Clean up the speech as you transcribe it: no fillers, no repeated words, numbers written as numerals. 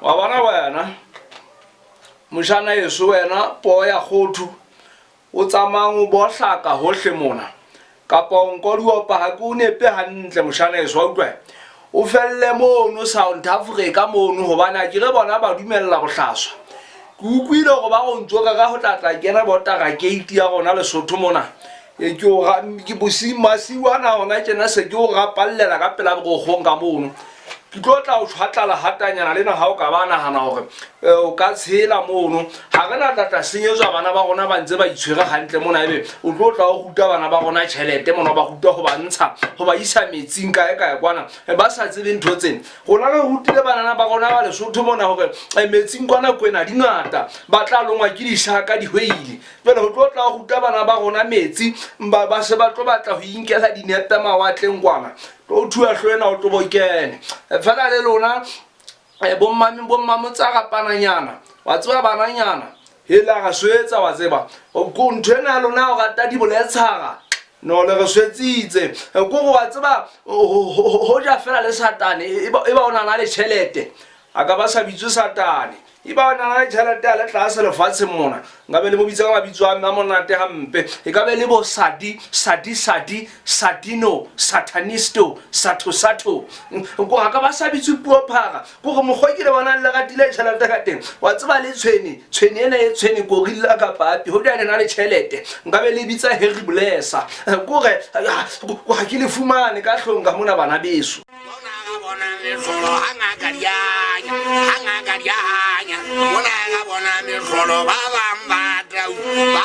wa bona wena moshana yeso wena po ya khothu o tsamang o bohlaka hohle mona kapa onkodiwa pa ha ke nepe hantle moshana yeso wa utlwa o felle mono South Africa mono hobane a ke re bona ba dumella bohlaswa ke ukwile go ba go ntsoka ka go tlatla kena botaka gate ya gona Lesotho mona e ke o ga ke bosimasiwana gona tsena se ke o ga pallela ka pela go gonga mono ke tlotla o tshwatlala hatanyana lena ha o ka ba nagana gore o ka tshela mono ha gana tlatla senyetswa bana ba gona ba ntse ba itshwere hantle mona ebe o tlotla o guta bana ba gona tšhelete mona ba guta go ba ntsha go ba isa metsing kae kwana ba sa tsebe ntho tsene gona ga gutile banana ba gona ba Lesotho mona gore metsing kwana kwena di ngata ba tla longwa ke dishaka dihweile pele go tlotla go guta bana ba gona metsi ba se ba tlo batla go inkela dinepe mawatleng kwana o thua hlwena o tlo bokene fela le lona bommami tsa ga pananyana wa tseba bananyana hela ga swetsa wa tseba go nthena lona o rata di boletshaga no le re swetsitse go go wa tseba ho ja fela le satane e ba ona na le tšhelete a ka ba sa bitso satane e ba ona le tšhelete a le tlase lefatshe mona ngabe le mo bitsa ga bitso a monate gampe e ka be le bo sadino satanisto sato go ga ka ba sa bitso puo phaga go go mogwe ke le bona le gatile tšhelete ka teng wa tseba le tshweni ena e tshweni go rilla ka papi ho dane na le tšhelete ngabe le bitsa Harry Blesser go ge ga ke le fumane ka hlonga mona bana beso hanga garianya mona ga bona me hlolo ba bang ba